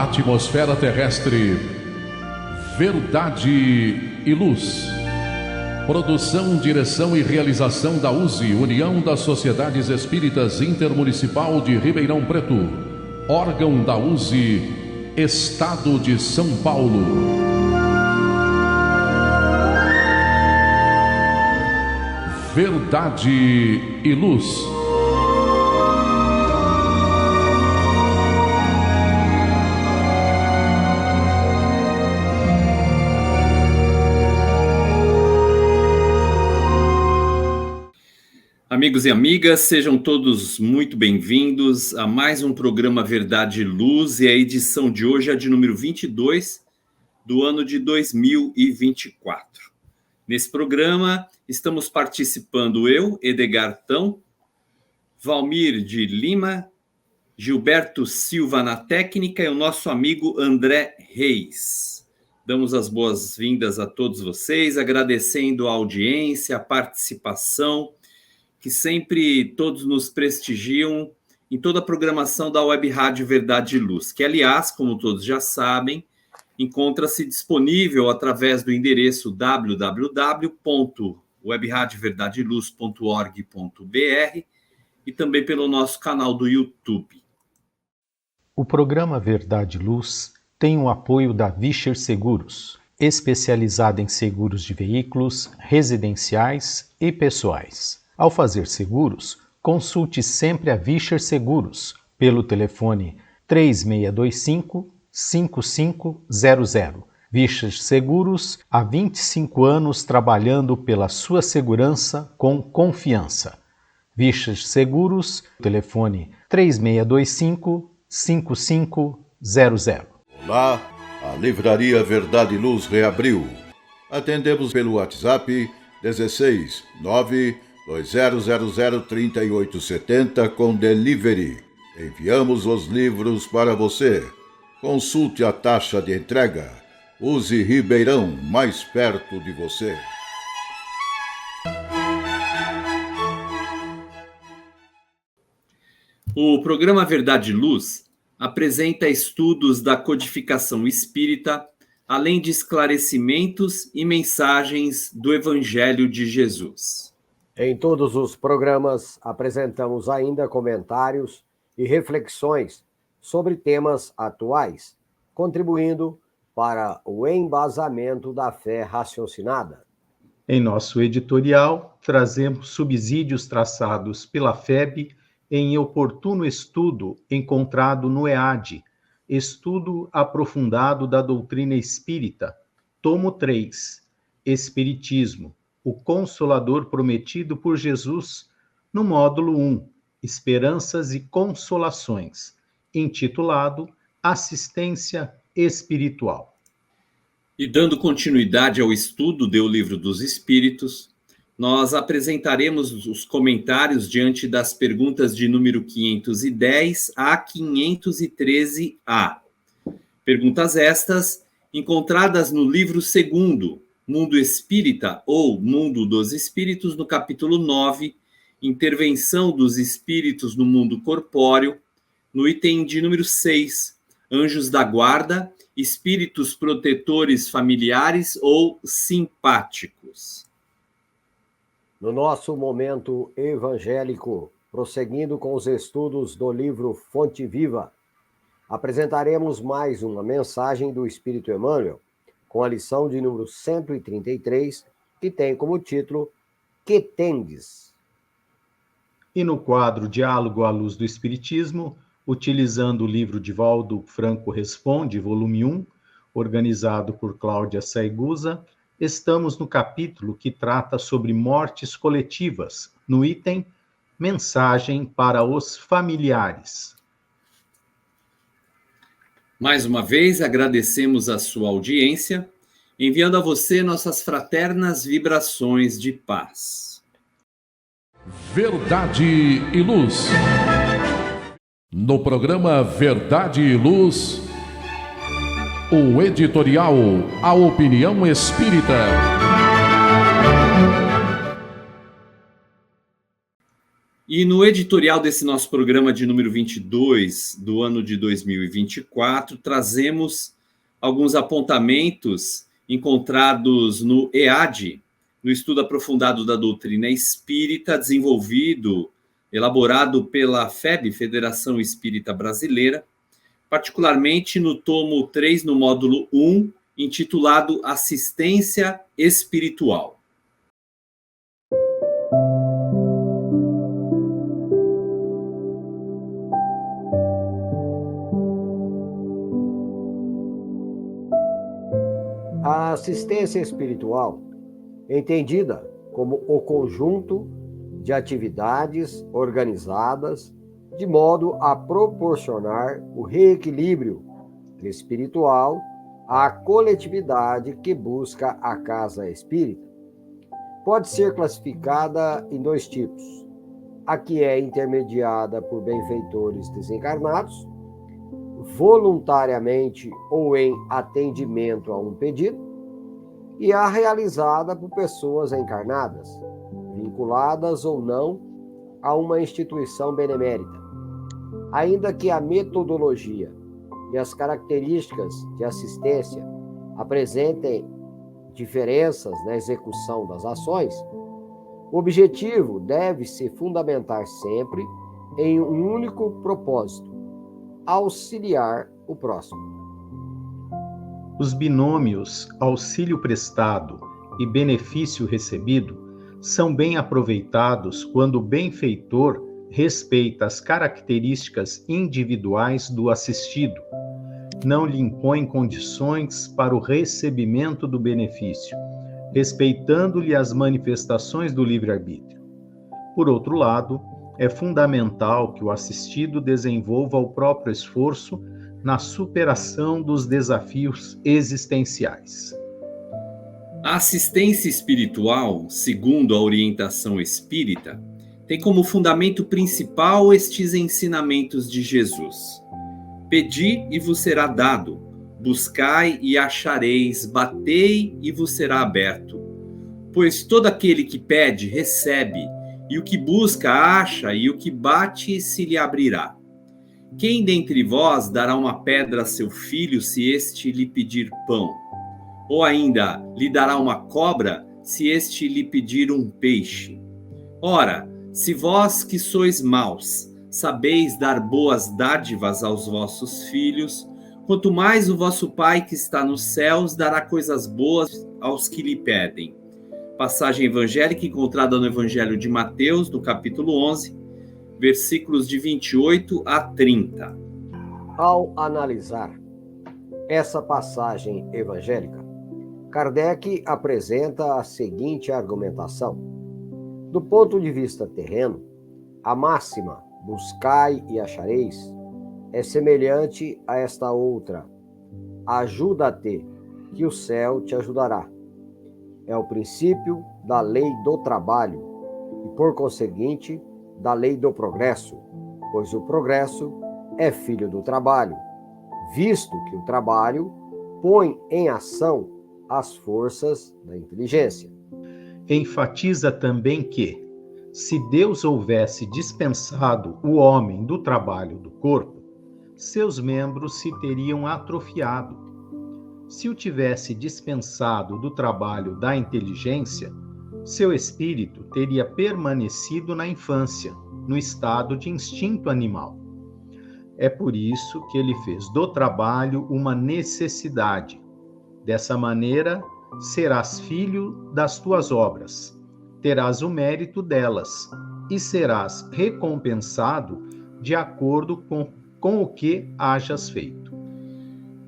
atmosfera terrestre, Verdade e Luz. Produção, direção e realização da USE, União das Sociedades Espíritas Intermunicipal de Ribeirão Preto. Órgão da USE, Estado de São Paulo. Verdade e Luz. Amigos e amigas, sejam todos muito bem-vindos a mais um programa Verdade e Luz, e a edição de hoje é de número 22 do ano de 2024. Nesse programa estamos participando eu, Edgar Tão, Valmir de Lima, Gilberto Silva na técnica e o nosso amigo André Reis. Damos as boas-vindas a todos vocês, agradecendo a audiência, a participação, que sempre todos nos prestigiam em toda a programação da Web Rádio Verdade e Luz, que, aliás, como todos já sabem, encontra-se disponível através do endereço www.webradioverdadeluz.org.br e também pelo nosso canal do YouTube. O programa Verdade e Luz tem o apoio da Vischer Seguros, especializada em seguros de veículos, residenciais e pessoais. Ao fazer seguros, consulte sempre a Vischer Seguros pelo telefone 3625-5500. Vischer Seguros, há 25 anos trabalhando pela sua segurança com confiança. Vischer Seguros, telefone 3625-5500. Olá, a Livraria Verdade e Luz reabriu. Atendemos pelo WhatsApp 16 920003870 com delivery. Enviamos os livros para você. Consulte a taxa de entrega. Use Ribeirão, mais perto de você. O programa Verdade e Luz apresenta estudos da codificação espírita, além de esclarecimentos e mensagens do Evangelho de Jesus. Em todos os programas, apresentamos ainda comentários e reflexões sobre temas atuais, contribuindo para o embasamento da fé raciocinada. Em nosso editorial, trazemos subsídios traçados pela FEB em oportuno estudo encontrado no EAD, Estudo Aprofundado da Doutrina Espírita, tomo 3, Espiritismo, o Consolador Prometido por Jesus, no módulo 1, Esperanças e Consolações, intitulado Assistência Espiritual. E dando continuidade ao estudo do Livro dos Espíritos, nós apresentaremos os comentários diante das perguntas de número 510 a 513A. Perguntas estas encontradas no livro 2º, Mundo Espírita ou Mundo dos Espíritos, no capítulo 9, Intervenção dos Espíritos no Mundo Corpóreo, no item de número 6, Anjos da Guarda, Espíritos Protetores Familiares ou Simpáticos. No nosso momento evangélico, prosseguindo com os estudos do livro Fonte Viva, apresentaremos mais uma mensagem do Espírito Emmanuel, com a lição de número 133, que tem como título Que Tendes? E no quadro Diálogo à Luz do Espiritismo, utilizando o livro de Valdo Franco Responde, volume 1, organizado por Cláudia Saigusa, estamos no capítulo que trata sobre mortes coletivas, no item Mensagem para os Familiares. Mais uma vez, agradecemos a sua audiência, enviando a você nossas fraternas vibrações de paz. Verdade e Luz. No programa Verdade e Luz, o editorial A Opinião Espírita. E no editorial desse nosso programa de número 22 do ano de 2024, trazemos alguns apontamentos encontrados no EAD, no Estudo Aprofundado da Doutrina Espírita, elaborado pela FEB, Federação Espírita Brasileira, particularmente no tomo 3, no módulo 1, intitulado Assistência Espiritual. A assistência espiritual, entendida como o conjunto de atividades organizadas de modo a proporcionar o reequilíbrio espiritual à coletividade que busca a casa espírita, pode ser classificada em dois tipos: a que é intermediada por benfeitores desencarnados, voluntariamente ou em atendimento a um pedido, e a realizada por pessoas encarnadas, vinculadas ou não a uma instituição benemérita. Ainda que a metodologia e as características de assistência apresentem diferenças na execução das ações, o objetivo deve se fundamentar sempre em um único propósito: auxiliar o próximo. Os binômios auxílio prestado e benefício recebido são bem aproveitados quando o benfeitor respeita as características individuais do assistido, não lhe impõe condições para o recebimento do benefício, respeitando-lhe as manifestações do livre-arbítrio. Por outro lado, é fundamental que o assistido desenvolva o próprio esforço na superação dos desafios existenciais. A assistência espiritual, segundo a orientação espírita, tem como fundamento principal estes ensinamentos de Jesus: pedi e vos será dado, buscai e achareis, batei e vos será aberto. Pois todo aquele que pede, recebe, e o que busca, acha, e o que bate, se lhe abrirá. Quem dentre vós dará uma pedra a seu filho, se este lhe pedir pão? Ou ainda, lhe dará uma cobra, se este lhe pedir um peixe? Ora, se vós que sois maus, sabeis dar boas dádivas aos vossos filhos, quanto mais o vosso Pai que está nos céus dará coisas boas aos que lhe pedem. Passagem evangélica encontrada no Evangelho de Mateus, no capítulo 11, versículos de 28 a 30. Ao analisar essa passagem evangélica, Kardec apresenta a seguinte argumentação: do ponto de vista terreno, a máxima buscai e achareis é semelhante a esta outra: ajuda-te, que o céu te ajudará. É o princípio da lei do trabalho e, por conseguinte, da lei do progresso, pois o progresso é filho do trabalho, visto que o trabalho põe em ação as forças da inteligência. Enfatiza também que, se Deus houvesse dispensado o homem do trabalho do corpo, seus membros se teriam atrofiado. Se o tivesse dispensado do trabalho da inteligência, seu espírito teria permanecido na infância, no estado de instinto animal. É por isso que ele fez do trabalho uma necessidade. Dessa maneira, serás filho das tuas obras, terás o mérito delas e serás recompensado de acordo com o que hajas feito.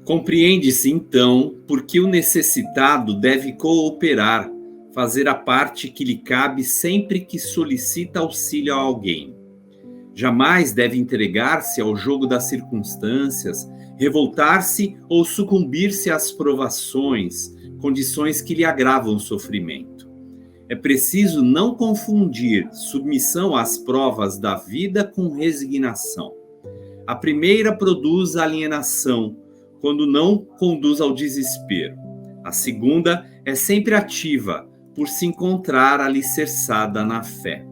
Compreende-se, então, por que o necessitado deve cooperar, fazer a parte que lhe cabe sempre que solicita auxílio a alguém. Jamais deve entregar-se ao jogo das circunstâncias, revoltar-se ou sucumbir-se às provações, condições que lhe agravam o sofrimento. É preciso não confundir submissão às provas da vida com resignação. A primeira produz alienação, quando não conduz ao desespero. A segunda é sempre ativa, por se encontrar alicerçada na fé.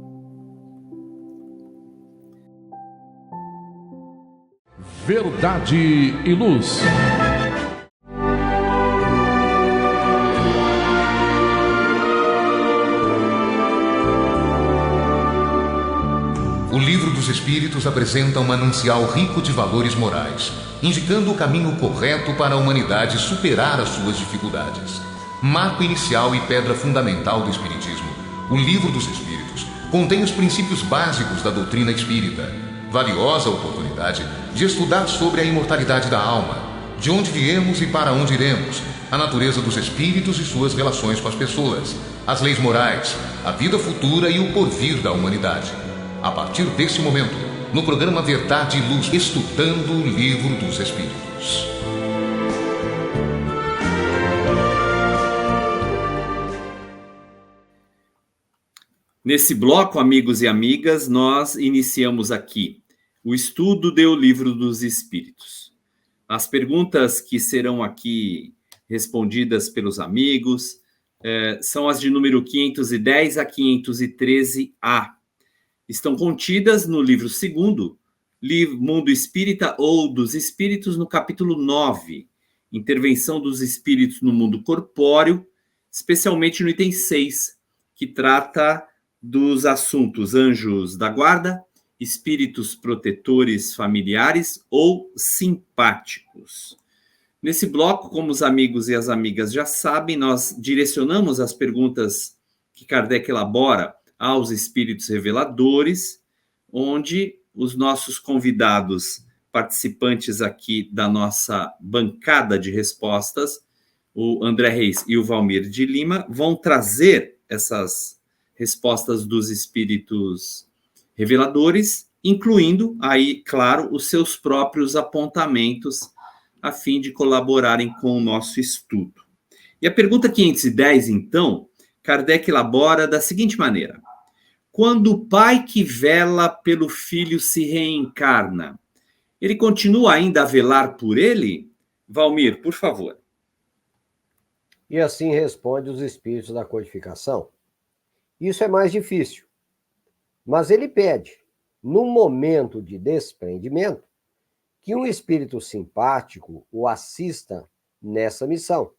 Verdade e Luz. O Livro dos Espíritos apresenta um manancial rico de valores morais, indicando o caminho correto para a humanidade superar as suas dificuldades. Marco inicial e pedra fundamental do Espiritismo, o Livro dos Espíritos contém os princípios básicos da doutrina espírita. Valiosa oportunidade de estudar sobre a imortalidade da alma, de onde viemos e para onde iremos, a natureza dos espíritos e suas relações com as pessoas, as leis morais, a vida futura e o porvir da humanidade. A partir desse momento, no programa Verdade e Luz, estudando o Livro dos Espíritos. Nesse bloco, amigos e amigas, nós iniciamos aqui o estudo do Livro dos Espíritos. As perguntas que serão aqui respondidas pelos amigos são as de número 510 a 513A. Estão contidas no livro 2º, Mundo Espírita ou dos Espíritos, no capítulo 9, Intervenção dos Espíritos no Mundo Corpóreo, especialmente no item 6, que trata dos assuntos anjos da guarda, espíritos protetores familiares ou simpáticos. Nesse bloco, como os amigos e as amigas já sabem, nós direcionamos as perguntas que Kardec elabora aos espíritos reveladores, onde os nossos convidados participantes aqui da nossa bancada de respostas, o André Reis e o Valmir de Lima, vão trazer essas respostas dos espíritos reveladores, incluindo aí, claro, os seus próprios apontamentos, a fim de colaborarem com o nosso estudo. E a pergunta 510, então, Kardec elabora da seguinte maneira: quando o pai que vela pelo filho se reencarna, ele continua ainda a velar por ele? Valmir, por favor. E assim responde os espíritos da codificação. Isso é mais difícil, mas ele pede, no momento de desprendimento, que um espírito simpático o assista nessa missão.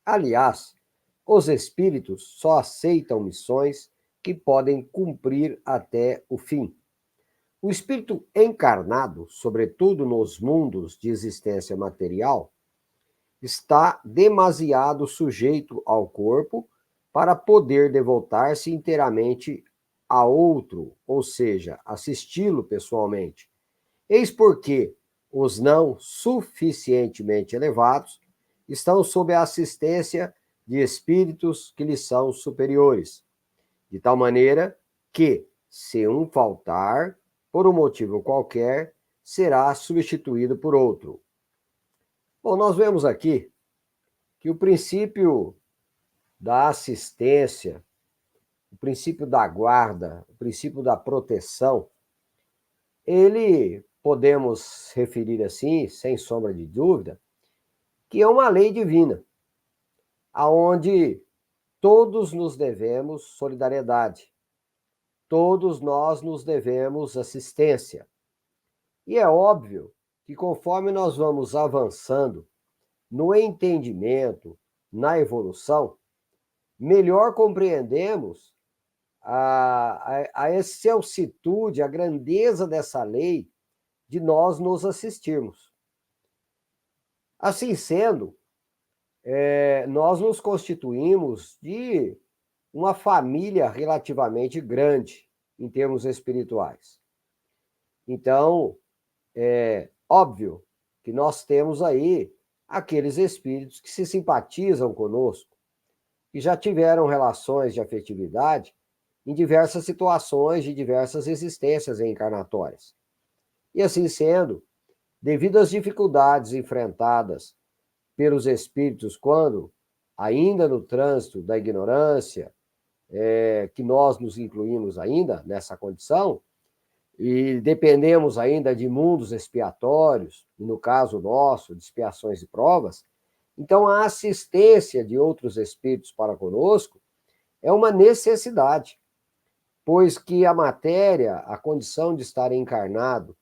Aliás, os espíritos só aceitam missões que podem cumprir até o fim. O espírito encarnado, sobretudo nos mundos de existência material, está demasiado sujeito ao corpo para poder devotar-se inteiramente a outro, ou seja, assisti-lo pessoalmente. Eis porque os não suficientemente elevados estão sob a assistência de espíritos que lhes são superiores, de tal maneira que, se um faltar, por um motivo qualquer, será substituído por outro. Bom, nós vemos aqui que o princípio da assistência, o princípio da guarda, o princípio da proteção, ele, podemos referir assim, sem sombra de dúvida, que é uma lei divina, aonde todos nos devemos solidariedade, todos nós nos devemos assistência. E é óbvio que conforme nós vamos avançando no entendimento, na evolução, melhor compreendemos a excelsitude, a grandeza dessa lei de nós nos assistirmos. Assim sendo, nós nos constituímos de uma família relativamente grande em termos espirituais. Então, é óbvio que nós temos aí aqueles espíritos que se simpatizam conosco, que já tiveram relações de afetividade em diversas situações de diversas existências reencarnatórias. E assim sendo, devido às dificuldades enfrentadas pelos espíritos quando, ainda no trânsito da ignorância, que nós nos incluímos ainda nessa condição, e dependemos ainda de mundos expiatórios, e no caso nosso, de expiações e provas, então a assistência de outros espíritos para conosco é uma necessidade, pois que a matéria, a condição de estar encarnado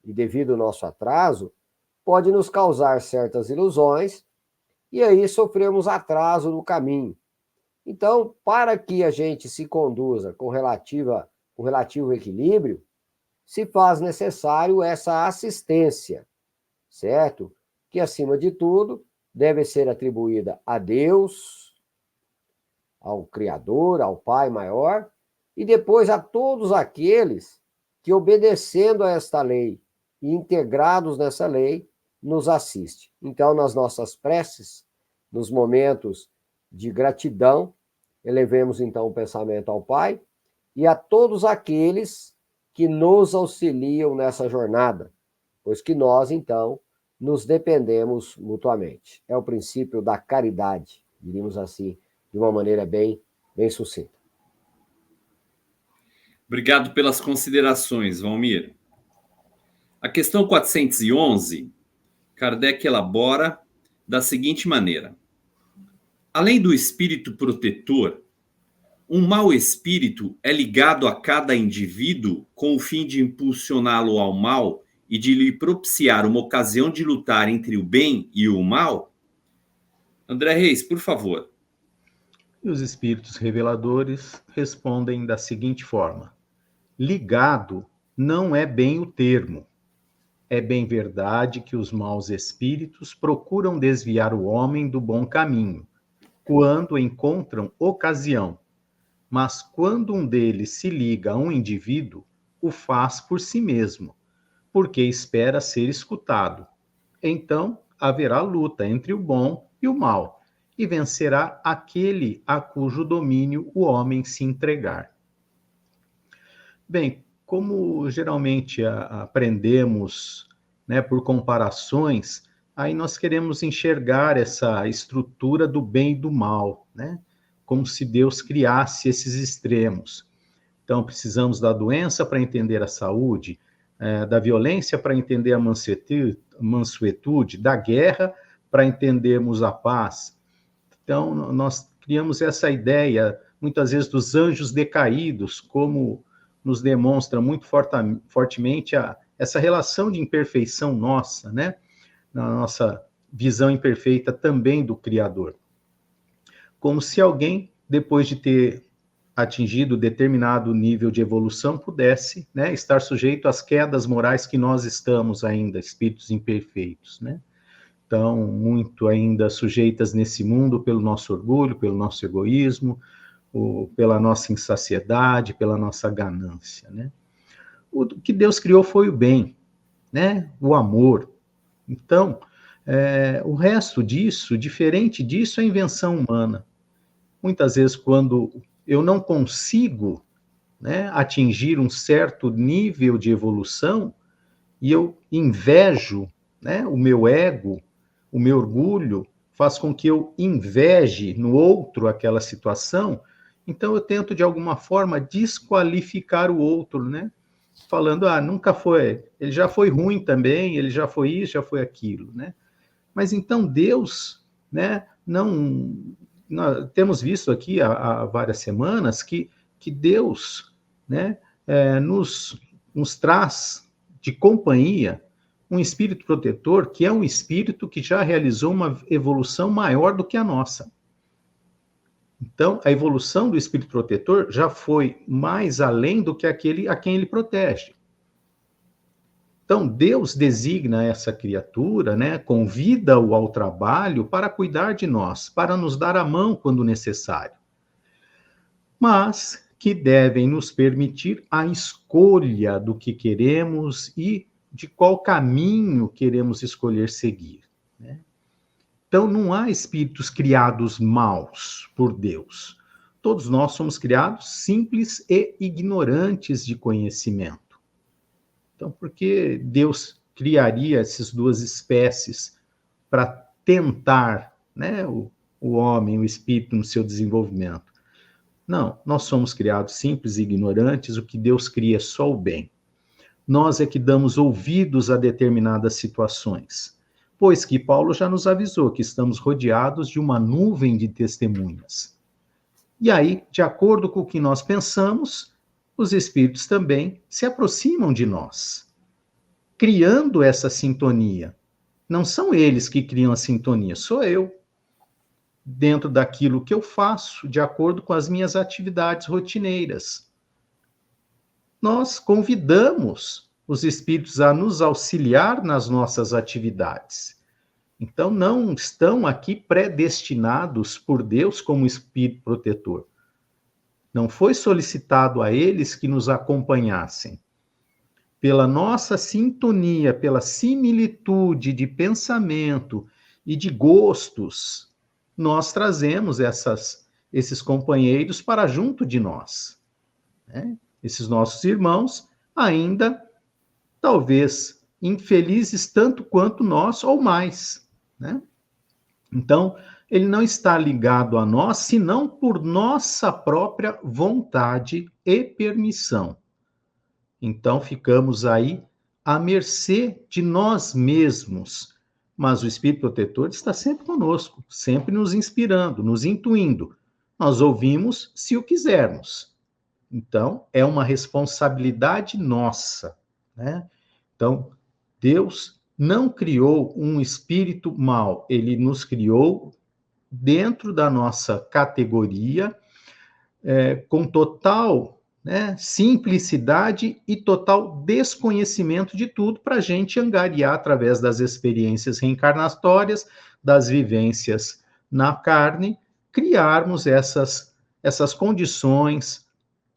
e devido ao nosso atraso, pode nos causar certas ilusões e aí sofremos atraso no caminho. Então, para que a gente se conduza com relativo equilíbrio, se faz necessário essa assistência, certo? Que, acima de tudo, deve ser atribuída a Deus, ao Criador, ao Pai maior, e depois a todos aqueles que, obedecendo a esta lei e integrados nessa lei, nos assiste. Então, nas nossas preces, nos momentos de gratidão, elevemos então o pensamento ao Pai e a todos aqueles que nos auxiliam nessa jornada, pois que nós, então, nos dependemos mutuamente. É o princípio da caridade, diríamos assim, de uma maneira bem sucinta. Obrigado pelas considerações, Valmir. A questão 411, Kardec elabora da seguinte maneira: além do espírito protetor, um mau espírito é ligado a cada indivíduo com o fim de impulsioná-lo ao mal e de lhe propiciar uma ocasião de lutar entre o bem e o mal? André Reis, por favor. E os espíritos reveladores respondem da seguinte forma: ligado não é bem o termo. É bem verdade que os maus espíritos procuram desviar o homem do bom caminho, quando encontram ocasião. Mas quando um deles se liga a um indivíduo, o faz por si mesmo, porque espera ser escutado. Então, haverá luta entre o bom e o mal, e vencerá aquele a cujo domínio o homem se entregar. Bem, como geralmente aprendemos, né, por comparações, aí nós queremos enxergar essa estrutura do bem e do mal, né? Como se Deus criasse esses extremos. Então, precisamos da doença para entender a saúde, da violência para entender a mansuetude, da guerra para entendermos a paz. Então, nós criamos essa ideia, muitas vezes, dos anjos decaídos, como nos demonstra muito fortemente essa relação de imperfeição nossa, né? Na nossa visão imperfeita também do Criador. Como se alguém, depois de ter atingido determinado nível de evolução, pudesse, né, estar sujeito às quedas morais que nós estamos ainda, espíritos imperfeitos, né? Então, muito ainda sujeitas nesse mundo pelo nosso orgulho, pelo nosso egoísmo, pela nossa insaciedade, pela nossa ganância, né? O que Deus criou foi o bem, né? O amor. Então, o resto disso, diferente disso, é invenção humana. Muitas vezes, quando eu não consigo, né, atingir um certo nível de evolução, e eu invejo, né, o meu ego, o meu orgulho, faz com que eu inveje no outro aquela situação, então eu tento, de alguma forma, desqualificar o outro, né? Falando, nunca foi, ele já foi ruim também, ele já foi isso, já foi aquilo, né? Mas então Deus, né, nós temos visto aqui há várias semanas que Deus, né, nos traz de companhia um espírito protetor, que é um espírito que já realizou uma evolução maior do que a nossa. Então, a evolução do espírito protetor já foi mais além do que aquele a quem ele protege. Então, Deus designa essa criatura, né, convida-o ao trabalho para cuidar de nós, para nos dar a mão quando necessário. Mas que devem nos permitir a escolha do que queremos e de qual caminho queremos escolher seguir, né? Então, não há espíritos criados maus por Deus. Todos nós somos criados simples e ignorantes de conhecimento. Então, por que Deus criaria essas duas espécies para tentar, né, o homem, o espírito no seu desenvolvimento? Não, nós somos criados simples e ignorantes, o que Deus cria é só o bem. Nós é que damos ouvidos a determinadas situações, pois que Paulo já nos avisou que estamos rodeados de uma nuvem de testemunhas. E aí, de acordo com o que nós pensamos, os espíritos também se aproximam de nós. criando essa sintonia. Não são eles que criam a sintonia, sou eu. Dentro daquilo que eu faço, de acordo com as minhas atividades rotineiras. Nós convidamos os espíritos a nos auxiliar nas nossas atividades. Então, não estão aqui predestinados por Deus como espírito protetor. Não foi solicitado a eles que nos acompanhassem. Pela nossa sintonia, pela similitude de pensamento e de gostos, nós trazemos esses companheiros para junto de nós. Né? Esses nossos irmãos, ainda, talvez, infelizes tanto quanto nós, ou mais. Né? Então, ele não está ligado a nós, senão por nossa própria vontade e permissão. Então, ficamos aí à mercê de nós mesmos. Mas o Espírito Protetor está sempre conosco, sempre nos inspirando, nos intuindo. Nós ouvimos se o quisermos. Então, é uma responsabilidade nossa. Né? Então, Deus não criou um espírito mau, ele nos criou dentro da nossa categoria, com total simplicidade e total desconhecimento de tudo, para a gente angariar através das experiências reencarnatórias, das vivências na carne, criarmos essas condições,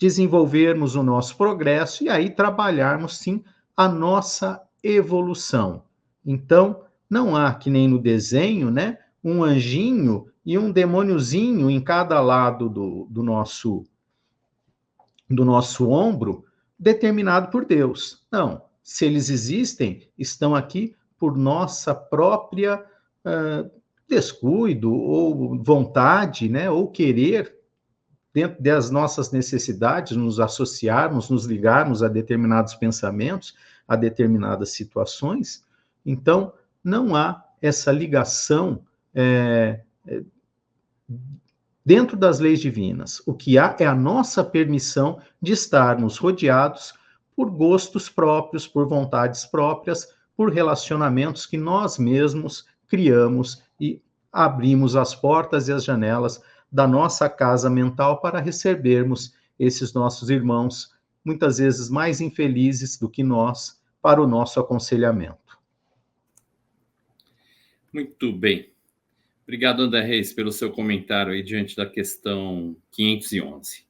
desenvolvermos o nosso progresso e aí trabalharmos, sim, a nossa evolução. Então, não há, que nem no desenho, né, um anjinho e um demôniozinho em cada lado do nosso ombro, determinado por Deus. Não, se eles existem, estão aqui por nossa própria descuido ou vontade, né, ou querer, dentro das nossas necessidades, nos associarmos, nos ligarmos a determinados pensamentos, a determinadas situações. Então, não há essa ligação dentro das leis divinas. O que há é a nossa permissão de estarmos rodeados por gostos próprios, por vontades próprias, por relacionamentos que nós mesmos criamos e abrimos as portas e as janelas da nossa casa mental para recebermos esses nossos irmãos, muitas vezes mais infelizes do que nós, para o nosso aconselhamento. Muito bem. Obrigado, André Reis, pelo seu comentário aí diante da questão 511.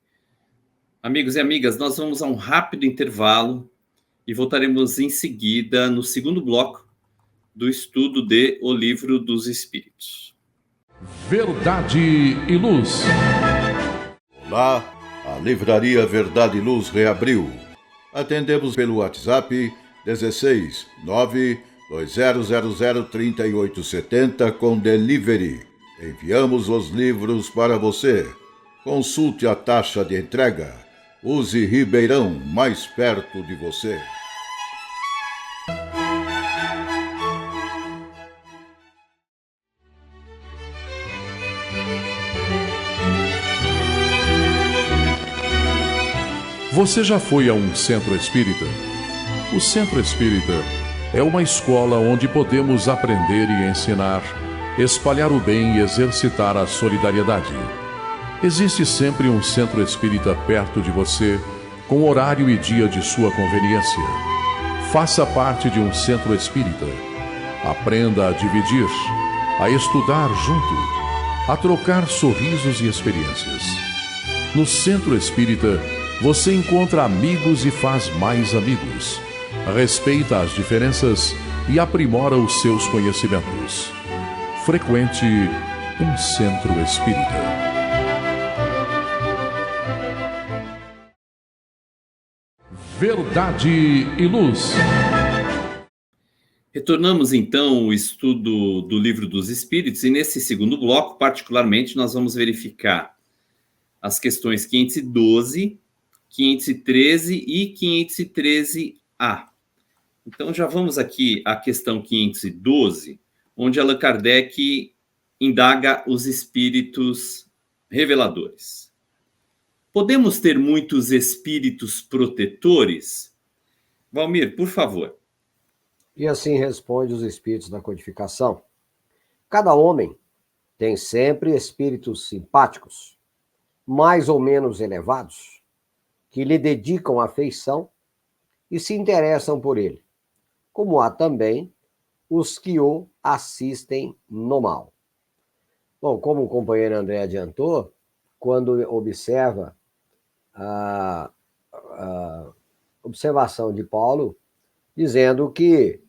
Amigos e amigas, nós vamos a um rápido intervalo e voltaremos em seguida no segundo bloco do estudo de O Livro dos Espíritos. Verdade e Luz. Olá, a Livraria Verdade e Luz reabriu. Atendemos pelo WhatsApp 16 920003870 com delivery. Enviamos os livros para você. Consulte a taxa de entrega. Use Ribeirão, mais perto de você. Você já foi a um centro espírita? O centro espírita é uma escola onde podemos aprender e ensinar, espalhar o bem e exercitar a solidariedade. Existe sempre um centro espírita perto de você, com horário e dia de sua conveniência. Faça parte de um centro espírita. Aprenda a dividir, a estudar junto, a trocar sorrisos e experiências. No centro espírita, você encontra amigos e faz mais amigos. Respeita as diferenças e aprimora os seus conhecimentos. Frequente um centro espírita. Verdade e Luz. Retornamos então ao estudo do Livro dos Espíritos e nesse segundo bloco, particularmente, nós vamos verificar as questões 512, 513 e 513A. Então, já vamos aqui à questão 512, onde Allan Kardec indaga os espíritos reveladores. Podemos ter muitos espíritos protetores? Valmir, por favor. E assim responde os espíritos da codificação. Cada homem tem sempre espíritos simpáticos, mais ou menos elevados, que lhe dedicam afeição e se interessam por ele, como há também os que o assistem no mal. Bom, como o companheiro André adiantou, quando observa a observação de Paulo, dizendo que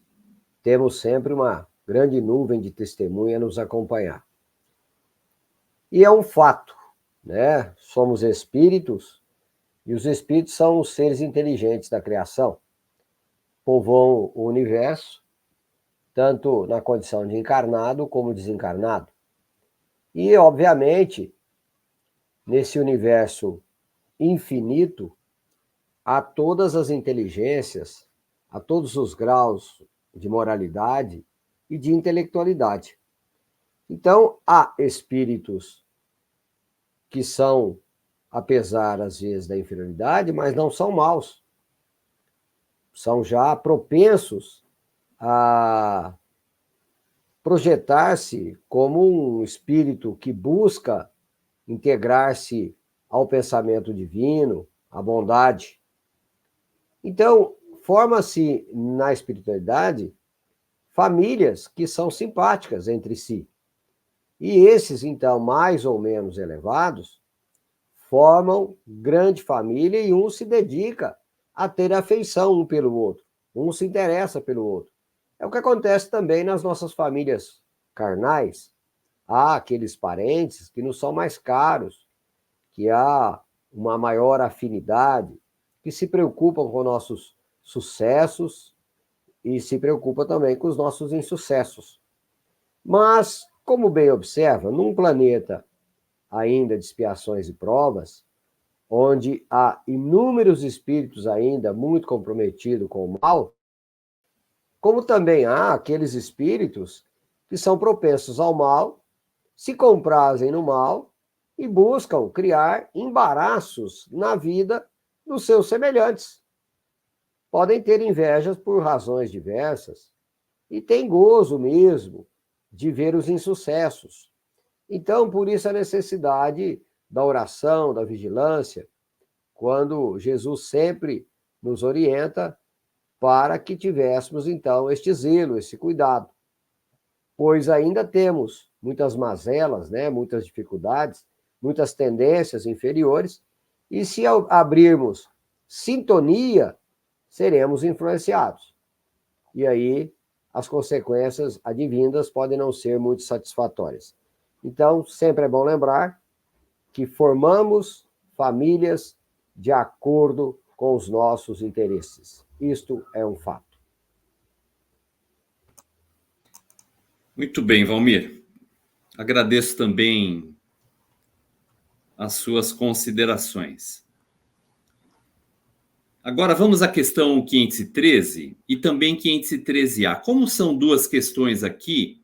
temos sempre uma grande nuvem de testemunha a nos acompanhar. E é um fato, né? Somos espíritos, e os espíritos são os seres inteligentes da criação. Povoam o universo, tanto na condição de encarnado como desencarnado. E, obviamente, nesse universo infinito, há todas as inteligências, há todos os graus de moralidade e de intelectualidade. Então, há espíritos que são, apesar, às vezes, da inferioridade, mas não são maus. São já propensos a projetar-se como um espírito que busca integrar-se ao pensamento divino, à bondade. Então, forma-se na espiritualidade famílias que são simpáticas entre si. E esses, então, mais ou menos elevados, formam grande família e um se dedica a ter afeição um pelo outro. Um se interessa pelo outro. É o que acontece também nas nossas famílias carnais. Há aqueles parentes que nos são mais caros, que há uma maior afinidade, que se preocupam com nossos sucessos e se preocupam também com os nossos insucessos. Mas, como bem observa, num planeta ainda de expiações e provas, onde há inúmeros espíritos ainda muito comprometidos com o mal, como também há aqueles espíritos que são propensos ao mal, se comprazem no mal e buscam criar embaraços na vida dos seus semelhantes. Podem ter invejas por razões diversas e têm gozo mesmo de ver os insucessos. Então, por isso a necessidade da oração, da vigilância, quando Jesus sempre nos orienta para que tivéssemos, então, este zelo, esse cuidado. Pois ainda temos muitas mazelas, né? Muitas dificuldades, muitas tendências inferiores, e se abrirmos sintonia, seremos influenciados. E aí as consequências advindas podem não ser muito satisfatórias. Então, sempre é bom lembrar que formamos famílias de acordo com os nossos interesses. Isto é um fato. Muito bem, Valmir. Agradeço também as suas considerações. Agora vamos à questão 513 e também 513A. Como são duas questões aqui,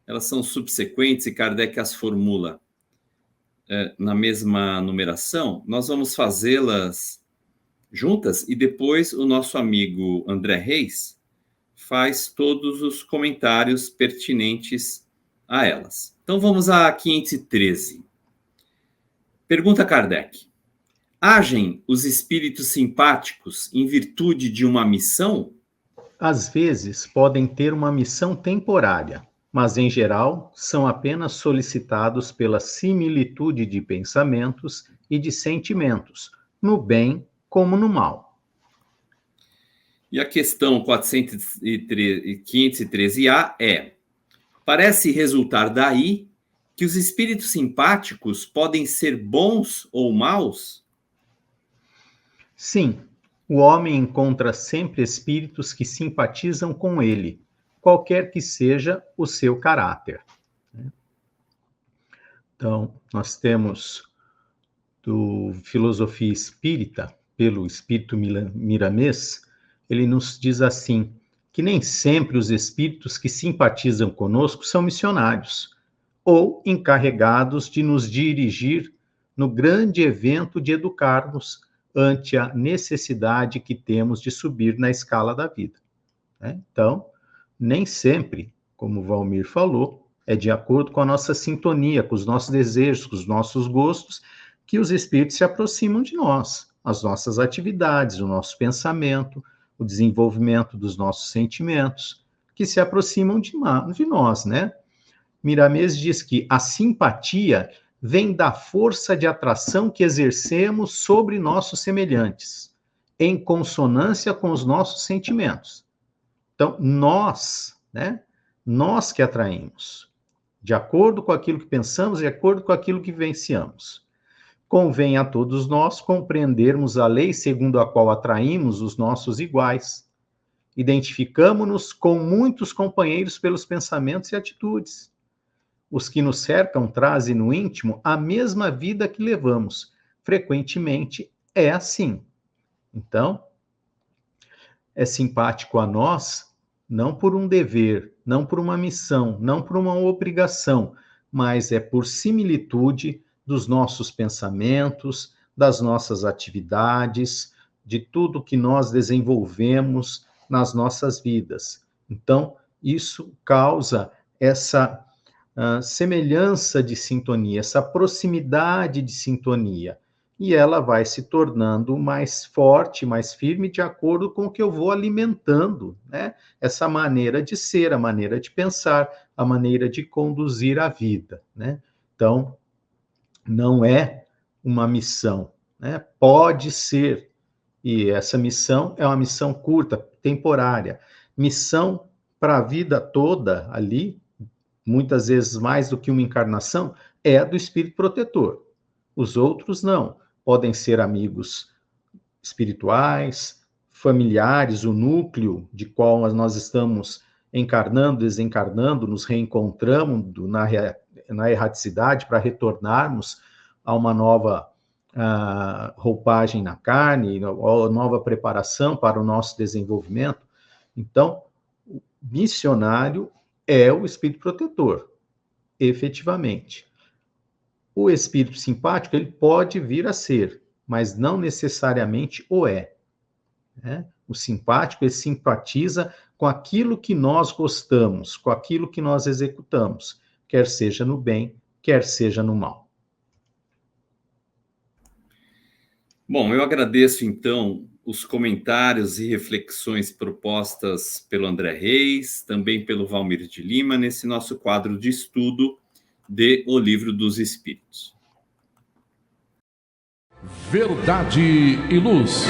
elas são subsequentes e Kardec as formula na mesma numeração, nós vamos fazê-las juntas e depois o nosso amigo André Reis faz todos os comentários pertinentes a elas. Então vamos à 513. Pergunta Kardec. Agem os espíritos simpáticos em virtude de uma missão? Às vezes podem ter uma missão temporária, mas em geral são apenas solicitados pela similitude de pensamentos e de sentimentos, no bem como no mal. E a questão 513A é: parece resultar daí que os espíritos simpáticos podem ser bons ou maus? Sim, o homem encontra sempre espíritos que simpatizam com ele, qualquer que seja o seu caráter. Então, nós temos do Filosofia Espírita, pelo Espírito Miramês, ele nos diz assim, que nem sempre os espíritos que simpatizam conosco são missionários, ou encarregados de nos dirigir no grande evento de educar-nos ante a necessidade que temos de subir na escala da vida. né? Então, nem sempre, como o Valmir falou, é de acordo com a nossa sintonia, com os nossos desejos, com os nossos gostos, que os espíritos se aproximam de nós, as nossas atividades, o nosso pensamento, o desenvolvimento dos nossos sentimentos, que se aproximam de nós, né? Miramês diz que a simpatia vem da força de atração que exercemos sobre nossos semelhantes, em consonância com os nossos sentimentos. Então, nós, né? Nós que atraímos, de acordo com aquilo que pensamos, de acordo com aquilo que vivenciamos. Convém a todos nós compreendermos a lei segundo a qual atraímos os nossos iguais. Identificamo-nos com muitos companheiros pelos pensamentos e atitudes. Os que nos cercam trazem no íntimo a mesma vida que levamos. Frequentemente é assim. Então, é simpático a nós, não por um dever, não por uma missão, não por uma obrigação, mas é por similitude dos nossos pensamentos, das nossas atividades, de tudo que nós desenvolvemos nas nossas vidas. Então, isso causa essa semelhança de sintonia, essa proximidade de sintonia. E ela vai se tornando mais forte, mais firme, de acordo com o que eu vou alimentando, né? Essa maneira de ser, a maneira de pensar, a maneira de conduzir a vida, né? Então, não é uma missão, né? Pode ser, e essa missão é uma missão curta, temporária. Missão para a vida toda ali, muitas vezes mais do que uma encarnação, é a do espírito protetor. Os outros não. Podem ser amigos espirituais, familiares, o núcleo de qual nós estamos encarnando, desencarnando, nos reencontramos na erraticidade para retornarmos a uma nova roupagem na carne, ou nova preparação para o nosso desenvolvimento. Então, o missionário é o espírito protetor, efetivamente. O espírito simpático, ele pode vir a ser, mas não necessariamente o é, né? O simpático, ele simpatiza com aquilo que nós gostamos, com aquilo que nós executamos, quer seja no bem, quer seja no mal. Bom, eu agradeço, então, os comentários e reflexões propostas pelo André Reis, também pelo Valmir de Lima, nesse nosso quadro de estudo de O Livro dos Espíritos. Verdade e Luz.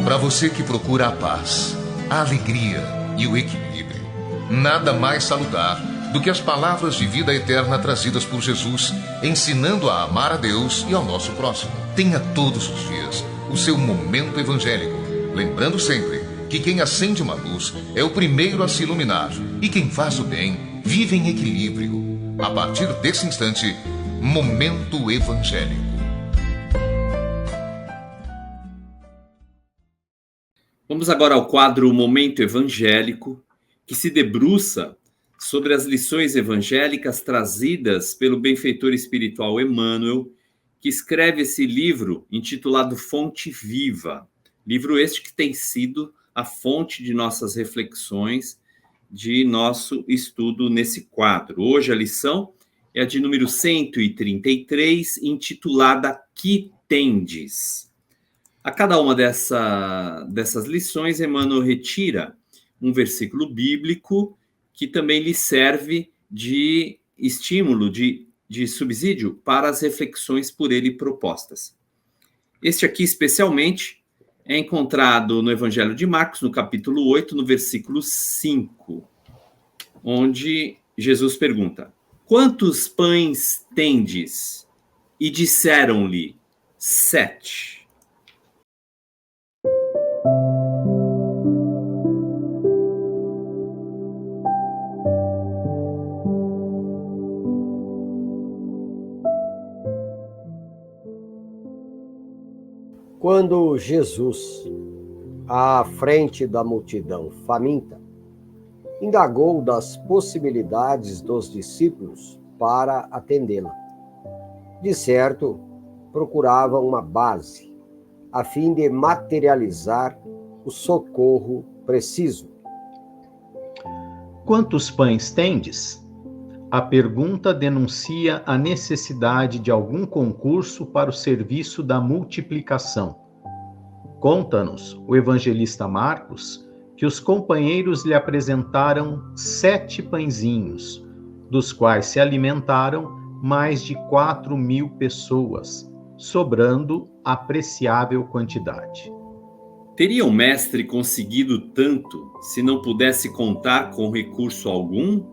Para você que procura a paz, a alegria e o equilíbrio, nada mais salutar do que as palavras de vida eterna trazidas por Jesus, ensinando a amar a Deus e ao nosso próximo. Tenha todos os dias o seu momento evangélico, lembrando sempre que quem acende uma luz é o primeiro a se iluminar e quem faz o bem vive em equilíbrio. A partir desse instante, Momento Evangélico. Vamos agora ao quadro Momento Evangélico, que se debruça sobre as lições evangélicas trazidas pelo benfeitor espiritual Emmanuel, que escreve esse livro intitulado Fonte Viva. Livro este que tem sido a fonte de nossas reflexões, de nosso estudo nesse quadro. Hoje a lição é a de número 133, intitulada Que Tendes? A cada uma dessas lições, Emmanuel retira um versículo bíblico que também lhe serve de estímulo, de subsídio para as reflexões por ele propostas. Este aqui, especialmente, é encontrado no Evangelho de Marcos, no capítulo 8, no versículo 5, onde Jesus pergunta: quantos pães tendes? E disseram-lhe: 7. Quando Jesus, à frente da multidão faminta, indagou das possibilidades dos discípulos para atendê-la. De certo, procurava uma base, a fim de materializar o socorro preciso. Quantos pães tendes? A pergunta denuncia a necessidade de algum concurso para o serviço da multiplicação. Conta-nos o evangelista Marcos que os companheiros lhe apresentaram 7 pãezinhos, dos quais se alimentaram mais de 4.000 pessoas, sobrando apreciável quantidade. Teria o mestre conseguido tanto se não pudesse contar com recurso algum?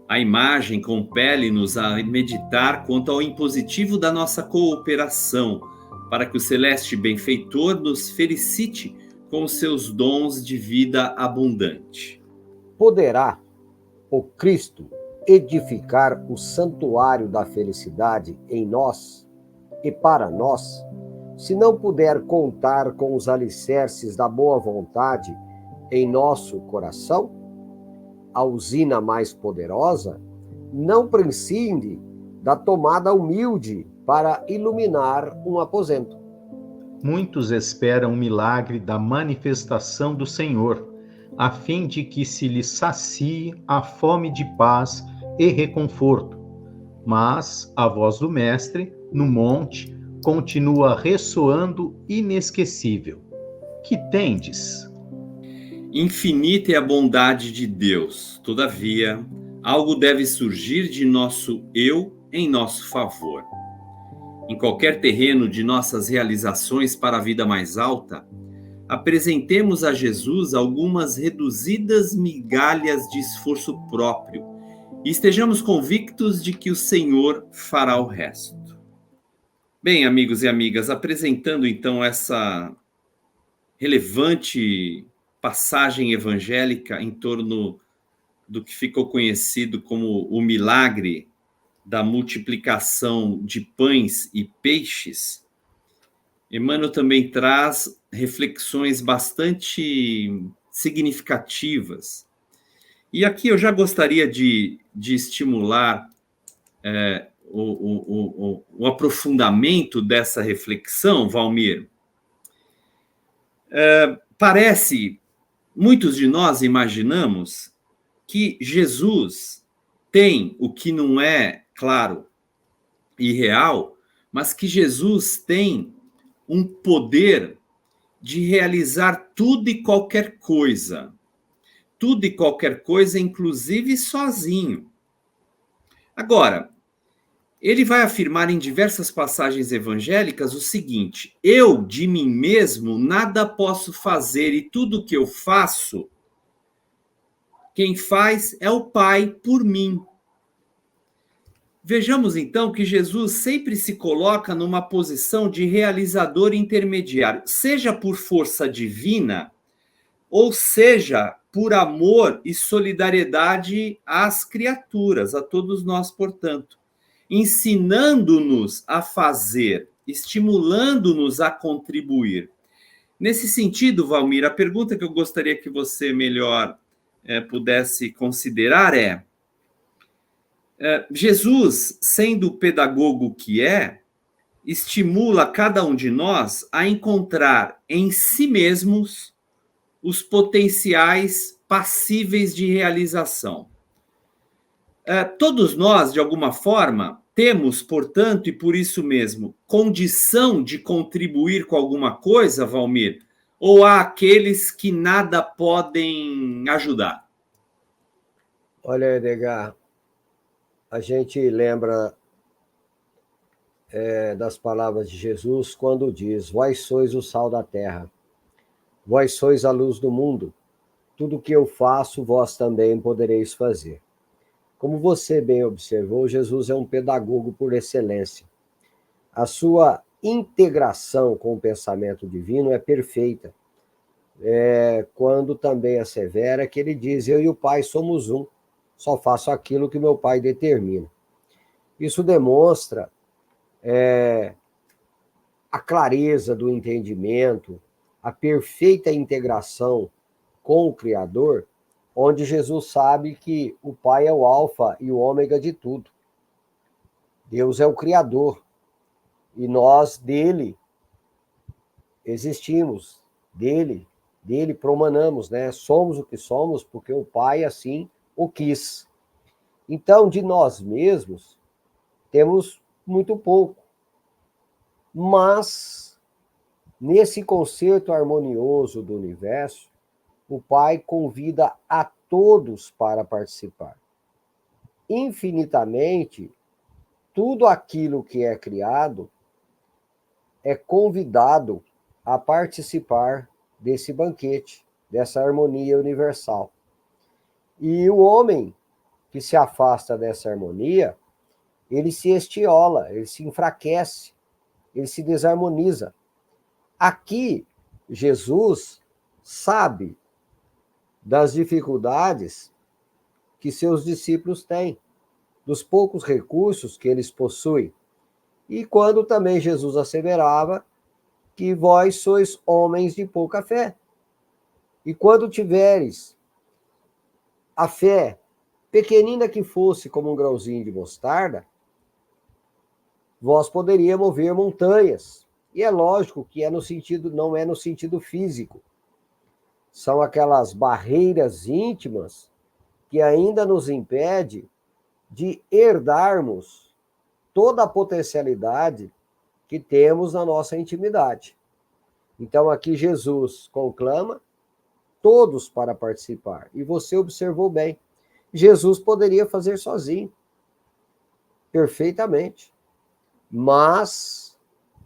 A imagem compele-nos a meditar quanto ao impositivo da nossa cooperação, para que o celeste benfeitor nos felicite com seus dons de vida abundante. Poderá o Cristo edificar o santuário da felicidade em nós e para nós, se não puder contar com os alicerces da boa vontade em nosso coração? A usina mais poderosa não prescinde da tomada humilde para iluminar um aposento. Muitos esperam o milagre da manifestação do Senhor, a fim de que se lhes sacie a fome de paz e reconforto. Mas a voz do Mestre, no monte, continua ressoando inesquecível. Que tendes? Infinita é a bondade de Deus. Todavia, algo deve surgir de nosso eu em nosso favor. Em qualquer terreno de nossas realizações para a vida mais alta, apresentemos a Jesus algumas reduzidas migalhas de esforço próprio e estejamos convictos de que o Senhor fará o resto. Bem, amigos e amigas, apresentando então essa relevante passagem evangélica em torno do que ficou conhecido como o milagre da multiplicação de pães e peixes, Emmanuel também traz reflexões bastante significativas. E aqui eu já gostaria de estimular o aprofundamento dessa reflexão, Valmir. Parece, muitos de nós imaginamos que Jesus tem o que não é, claro, irreal, mas que Jesus tem um poder de realizar tudo e qualquer coisa. Tudo e qualquer coisa, inclusive sozinho. Agora, ele vai afirmar em diversas passagens evangélicas o seguinte: eu, de mim mesmo, nada posso fazer, e tudo que eu faço, quem faz é o Pai por mim. Vejamos então que Jesus sempre se coloca numa posição de realizador intermediário, seja por força divina, ou seja por amor e solidariedade às criaturas, a todos nós, portanto, ensinando-nos a fazer, estimulando-nos a contribuir. Nesse sentido, Valmir, a pergunta que eu gostaria que você melhor pudesse considerar é: Jesus, sendo o pedagogo que é, estimula cada um de nós a encontrar em si mesmos os potenciais passíveis de realização. Todos nós, de alguma forma, temos, portanto, e por isso mesmo, condição de contribuir com alguma coisa, Valmir? Ou há aqueles que nada podem ajudar? Olha, Edgar, a gente lembra das palavras de Jesus quando diz: vós sois o sal da terra, vós sois a luz do mundo, tudo o que eu faço, vós também podereis fazer. Como você bem observou, Jesus é um pedagogo por excelência. A sua integração com o pensamento divino é perfeita, quando também assevera que ele diz: eu e o Pai somos um, só faço aquilo que meu Pai determina. Isso demonstra a clareza do entendimento, a perfeita integração com o Criador, onde Jesus sabe que o Pai é o alfa e o ômega de tudo. Deus é o Criador. E nós dele existimos, dele promanamos, né? Somos o que somos porque o Pai assim o quis. Então, de nós mesmos, temos muito pouco. Mas, nesse concerto harmonioso do universo, o Pai convida a todos para participar. Infinitamente, tudo aquilo que é criado é convidado a participar desse banquete, dessa harmonia universal. E o homem que se afasta dessa harmonia, ele se estiola, ele se enfraquece, ele se desarmoniza. Aqui, Jesus sabe das dificuldades que seus discípulos têm, dos poucos recursos que eles possuem. E quando também Jesus asseverava que vós sois homens de pouca fé. E quando tiveres a fé, pequenina que fosse como um grãozinho de mostarda, vós poderia mover montanhas. E é lógico que não é no sentido físico. São aquelas barreiras íntimas que ainda nos impede de herdarmos toda a potencialidade que temos na nossa intimidade. Então aqui Jesus conclama todos para participar. E você observou bem. Jesus poderia fazer sozinho, perfeitamente, mas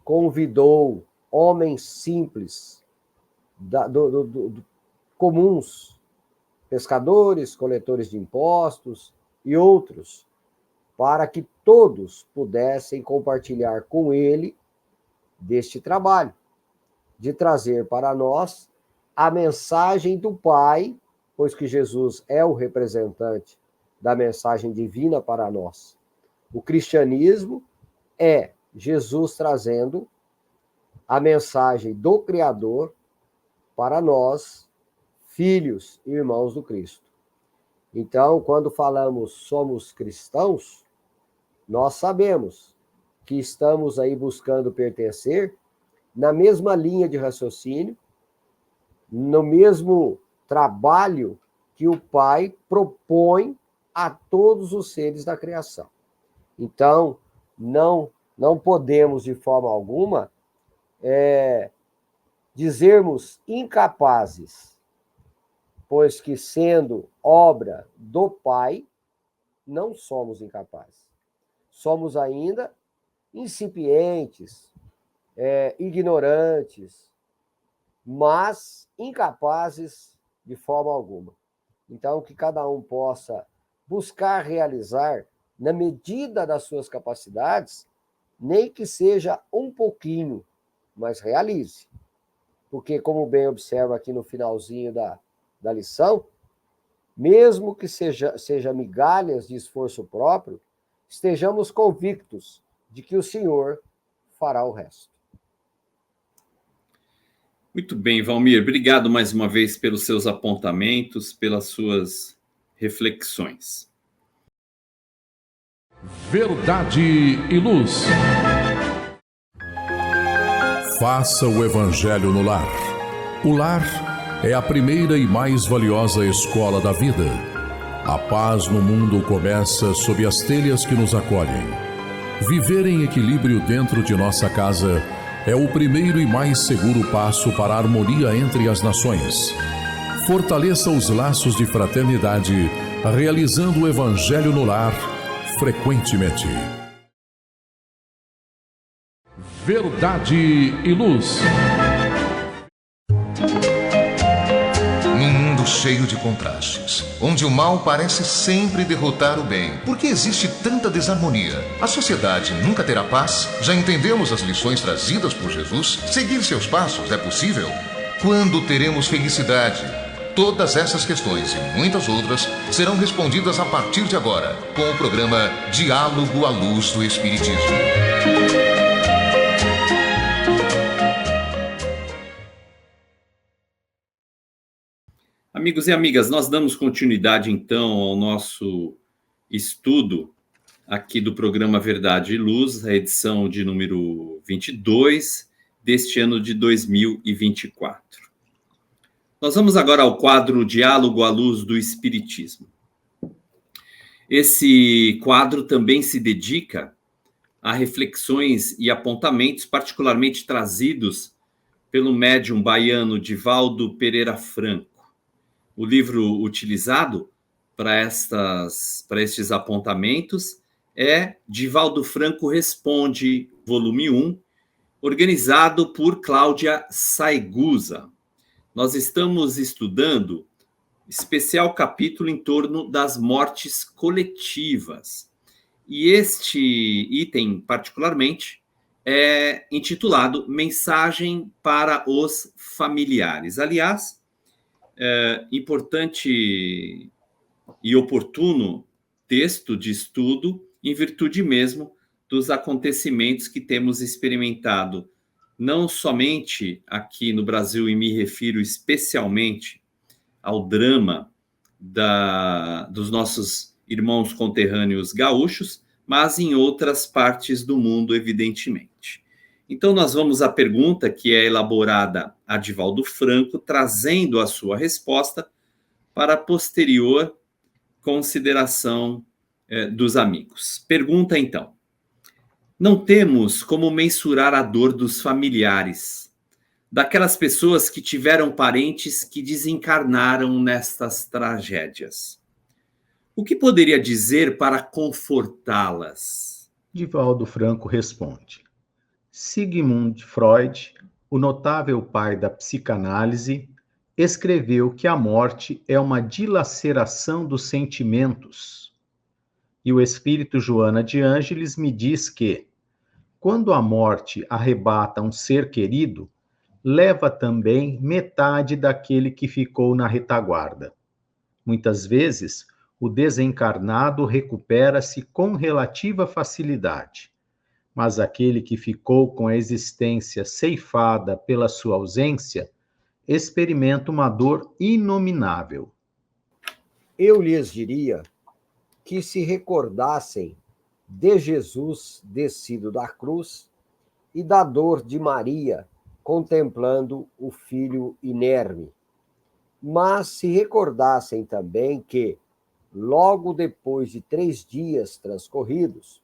convidou homens simples, comuns, pescadores, coletores de impostos e outros, para que todos pudessem compartilhar com ele deste trabalho, de trazer para nós a mensagem do Pai, pois que Jesus é o representante da mensagem divina para nós. O cristianismo é Jesus trazendo a mensagem do Criador para nós, filhos e irmãos do Cristo. Então, quando falamos somos cristãos, nós sabemos que estamos aí buscando pertencer na mesma linha de raciocínio, no mesmo trabalho que o Pai propõe a todos os seres da criação. Então, não podemos, de forma alguma, dizermos incapazes, pois que, sendo obra do Pai, não somos incapazes. Somos ainda incipientes, ignorantes, mas incapazes de forma alguma. Então, que cada um possa buscar realizar, na medida das suas capacidades, nem que seja um pouquinho, mas realize. Porque, como bem observa aqui no finalzinho da lição, mesmo que seja migalhas de esforço próprio, estejamos convictos de que o Senhor fará o resto. Muito bem, Valmir. Obrigado mais uma vez pelos seus apontamentos, pelas suas reflexões. Verdade e Luz. Faça o Evangelho no lar. O lar é a primeira e mais valiosa escola da vida. A paz no mundo começa sob as telhas que nos acolhem. Viver em equilíbrio dentro de nossa casa é o primeiro e mais seguro passo para a harmonia entre as nações. Fortaleça os laços de fraternidade, realizando o Evangelho no lar frequentemente. Verdade e Luz. Num mundo cheio de contrastes, onde o mal parece sempre derrotar o bem, por que existe tanta desarmonia? A sociedade nunca terá paz? Já entendemos as lições trazidas por Jesus? Seguir seus passos é possível? Quando teremos felicidade? Todas essas questões e muitas outras serão respondidas a partir de agora, com o programa Diálogo à Luz do Espiritismo. Amigos e amigas, nós damos continuidade, então, ao nosso estudo aqui do programa Verdade e Luz, a edição de número 22 deste ano de 2024. Nós vamos agora ao quadro Diálogo à Luz do Espiritismo. Esse quadro também se dedica a reflexões e apontamentos particularmente trazidos pelo médium baiano Divaldo Pereira Franco. O livro utilizado para estes apontamentos é Divaldo Franco Responde, volume 1, organizado por Cláudia Saigusa. Nós estamos estudando especial capítulo em torno das mortes coletivas. E este item, particularmente, é intitulado Mensagem para os Familiares. Aliás, importante e oportuno texto de estudo em virtude mesmo dos acontecimentos que temos experimentado, não somente aqui no Brasil, e me refiro especialmente ao drama dos nossos irmãos conterrâneos gaúchos, mas em outras partes do mundo, evidentemente. Então, nós vamos à pergunta que é elaborada a Divaldo Franco, trazendo a sua resposta para a posterior consideração dos amigos. Pergunta, então: não temos como mensurar a dor dos familiares, daquelas pessoas que tiveram parentes que desencarnaram nestas tragédias. O que poderia dizer para confortá-las? Divaldo Franco responde: Sigmund Freud, o notável pai da psicanálise, escreveu que a morte é uma dilaceração dos sentimentos. E o espírito Joana de Ângeles me diz que, quando a morte arrebata um ser querido, leva também metade daquele que ficou na retaguarda. Muitas vezes, o desencarnado recupera-se com relativa facilidade, mas aquele que ficou com a existência ceifada pela sua ausência experimenta uma dor inominável. Eu lhes diria que se recordassem de Jesus descido da cruz e da dor de Maria contemplando o filho inerme, mas se recordassem também que, logo depois de 3 dias transcorridos,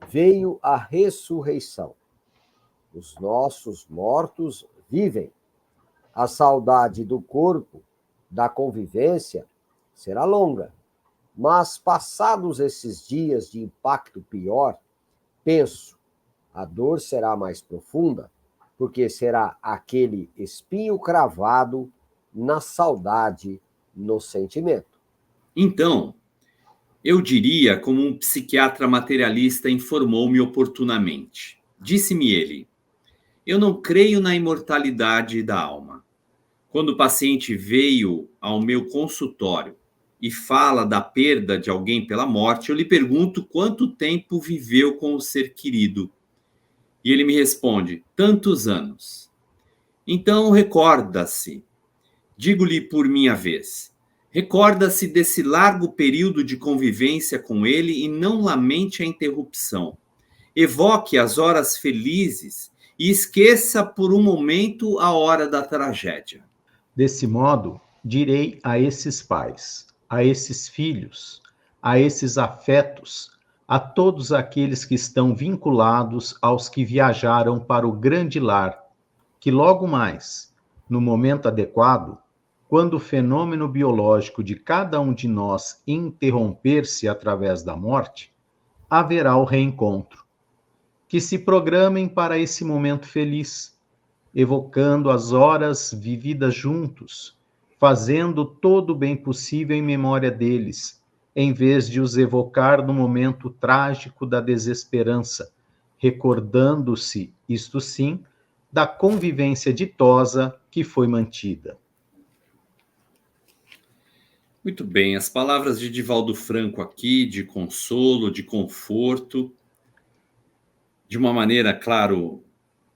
veio a ressurreição. Os nossos mortos vivem. A saudade do corpo, da convivência, será longa, mas passados esses dias de impacto pior, penso, a dor será mais profunda, porque será aquele espinho cravado na saudade, no sentimento. Então, eu diria, como um psiquiatra materialista informou-me oportunamente. Disse-me ele: eu não creio na imortalidade da alma. Quando o paciente veio ao meu consultório e fala da perda de alguém pela morte, eu lhe pergunto quanto tempo viveu com o ser querido. E ele me responde: tantos anos. Então recorda-se, digo-lhe por minha vez, recorda-se desse largo período de convivência com ele e não lamente a interrupção. Evoque as horas felizes e esqueça por um momento a hora da tragédia. Desse modo, direi a esses pais, a esses filhos, a esses afetos, a todos aqueles que estão vinculados aos que viajaram para o grande lar, que logo mais, no momento adequado, quando o fenômeno biológico de cada um de nós interromper-se através da morte, haverá o reencontro. Que se programem para esse momento feliz, evocando as horas vividas juntos, fazendo todo o bem possível em memória deles, em vez de os evocar no momento trágico da desesperança, recordando-se, isto sim, da convivência ditosa que foi mantida. Muito bem, as palavras de Divaldo Franco aqui, de consolo, de conforto, de uma maneira, claro,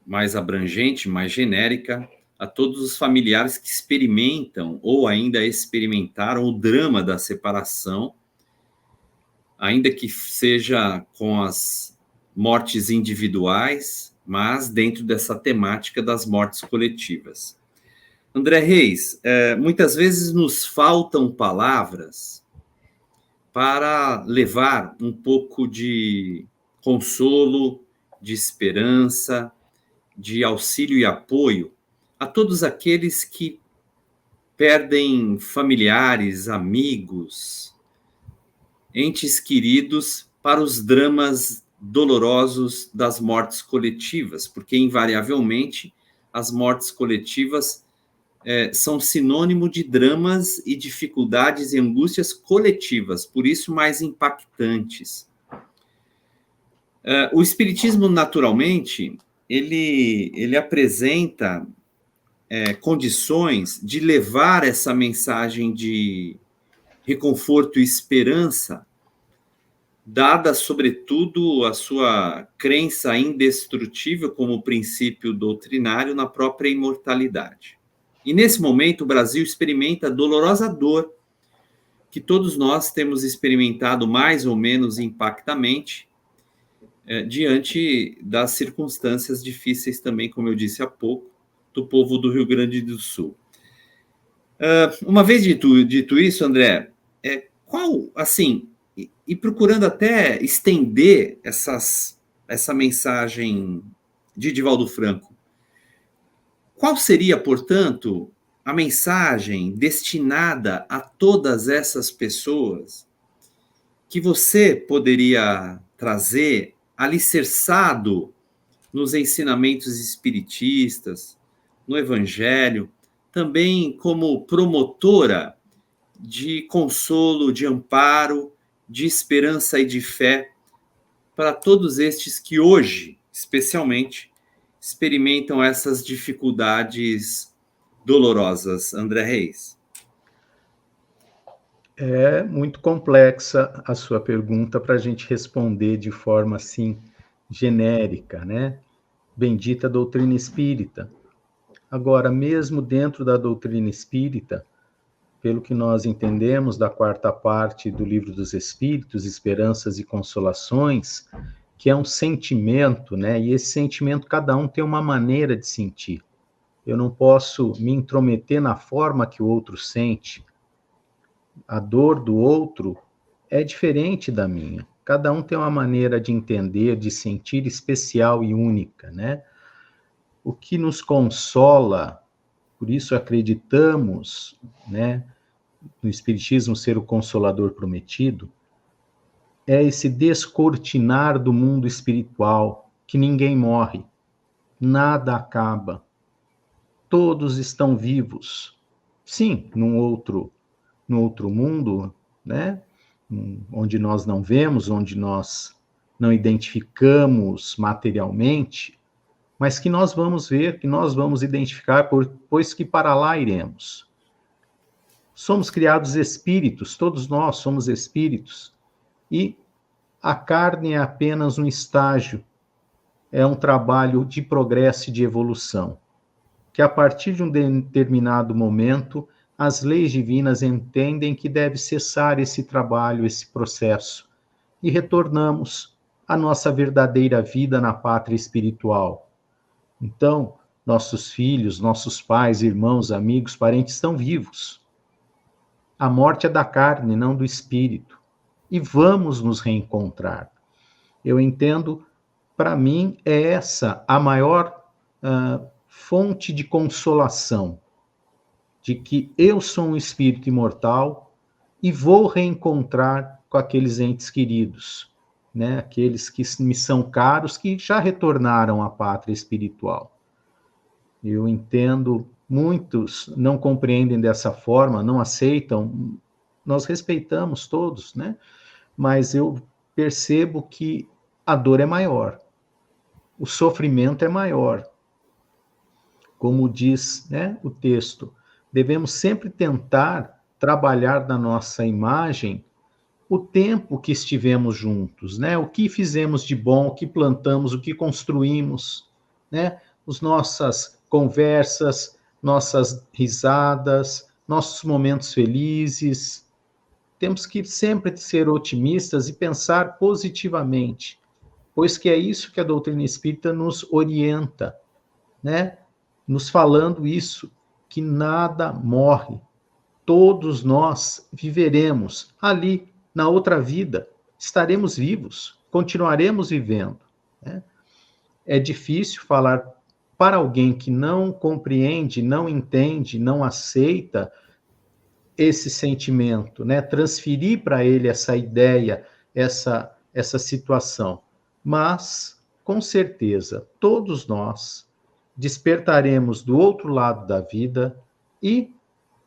mais abrangente, mais genérica, a todos os familiares que experimentam ou ainda experimentaram o drama da separação ainda que seja com as mortes individuais, mas dentro dessa temática das mortes coletivas. André Reis, muitas vezes nos faltam palavras para levar um pouco de consolo, de esperança, de auxílio e apoio a todos aqueles que perdem familiares, amigos, entes queridos para os dramas dolorosos das mortes coletivas, porque invariavelmente as mortes coletivas são sinônimo de dramas e dificuldades e angústias coletivas, por isso mais impactantes. O Espiritismo, naturalmente, ele apresenta condições de levar essa mensagem de reconforto e esperança, dada, sobretudo, a sua crença indestrutível como princípio doutrinário na própria imortalidade. E, nesse momento, o Brasil experimenta a dolorosa dor que todos nós temos experimentado mais ou menos impactamente diante das circunstâncias difíceis também, como eu disse há pouco, do povo do Rio Grande do Sul. Uma vez dito isso, André, qual, assim, e procurando até estender essa mensagem de Divaldo Franco, qual seria, portanto, a mensagem destinada a todas essas pessoas que você poderia trazer alicerçado nos ensinamentos espiritistas, no Evangelho, também como promotora de consolo, de amparo, de esperança e de fé para todos estes que hoje, especialmente, experimentam essas dificuldades dolorosas, André Reis? É muito complexa a sua pergunta para a gente responder de forma assim genérica, né? Bendita doutrina espírita. Agora, mesmo dentro da doutrina espírita, pelo que nós entendemos da quarta parte do Livro dos Espíritos, Esperanças e Consolações, que é um sentimento, né? E esse sentimento cada um tem uma maneira de sentir. Eu não posso me intrometer na forma que o outro sente. A dor do outro é diferente da minha. Cada um tem uma maneira de entender, de sentir especial e única, né? O que nos consola, por isso acreditamos, né, no Espiritismo ser o Consolador prometido, é esse descortinar do mundo espiritual, que ninguém morre, nada acaba, todos estão vivos. Sim, no outro mundo, né, onde nós não vemos, onde nós não identificamos materialmente, mas que nós vamos ver, que nós vamos identificar, pois que para lá iremos. Somos criados espíritos, todos nós somos espíritos, e a carne é apenas um estágio, é um trabalho de progresso e de evolução, que a partir de um determinado momento, as leis divinas entendem que deve cessar esse trabalho, esse processo, e retornamos à nossa verdadeira vida na pátria espiritual. Então, nossos filhos, nossos pais, irmãos, amigos, parentes estão vivos. A morte é da carne, não do espírito. E vamos nos reencontrar. Eu entendo, para mim, é essa a maior fonte de consolação, de que eu sou um espírito imortal e vou reencontrar com aqueles entes queridos, né? Aqueles que me são caros, que já retornaram à pátria espiritual. Eu entendo, muitos não compreendem dessa forma, não aceitam, nós respeitamos todos, né? Mas eu percebo que a dor é maior, o sofrimento é maior. Como diz, né, o texto, devemos sempre tentar trabalhar na nossa imagem o tempo que estivemos juntos, né? O que fizemos de bom, o que plantamos, o que construímos, né? As nossas conversas, nossas risadas, nossos momentos felizes, temos que sempre ser otimistas e pensar positivamente, pois que é isso que a doutrina espírita nos orienta, né? Nos falando isso, que nada morre. Todos nós viveremos ali, na outra vida, estaremos vivos, continuaremos vivendo, né? É difícil falar para alguém que não compreende, não entende, não aceita esse sentimento, né? Transferir para ele essa ideia, essa situação. Mas, com certeza, todos nós despertaremos do outro lado da vida e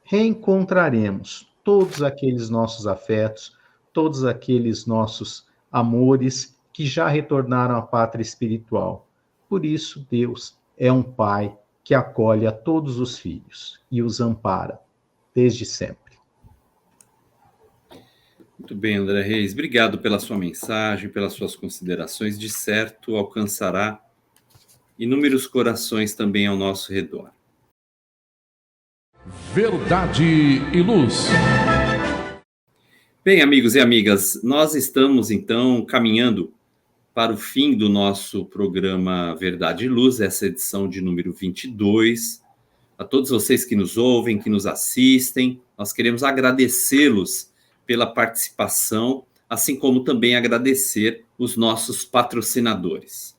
reencontraremos todos aqueles nossos afetos, todos aqueles nossos amores que já retornaram à pátria espiritual. Por isso, Deus é um Pai que acolhe a todos os filhos e os ampara desde sempre. Muito bem, André Reis. Obrigado pela sua mensagem, pelas suas considerações. De certo, alcançará inúmeros corações também ao nosso redor. Verdade e Luz. Bem, amigos e amigas, nós estamos, então, caminhando para o fim do nosso programa Verdade e Luz, essa edição de número 22. A todos vocês que nos ouvem, que nos assistem, nós queremos agradecê-los pela participação, assim como também agradecer os nossos patrocinadores.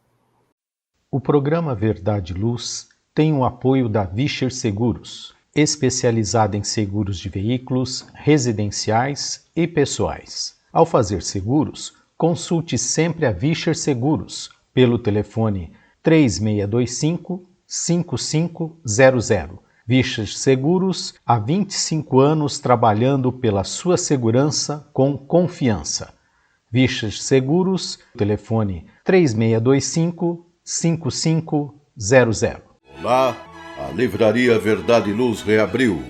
O programa Verdade e Luz tem o apoio da Vischer Seguros, especializada em seguros de veículos, residenciais e pessoais. Ao fazer seguros, consulte sempre a Vischer Seguros pelo telefone 3625-5500. Vischer Seguros, há 25 anos trabalhando pela sua segurança com confiança. Vischer Seguros, telefone 3625-5500. Olá, a Livraria Verdade e Luz reabriu.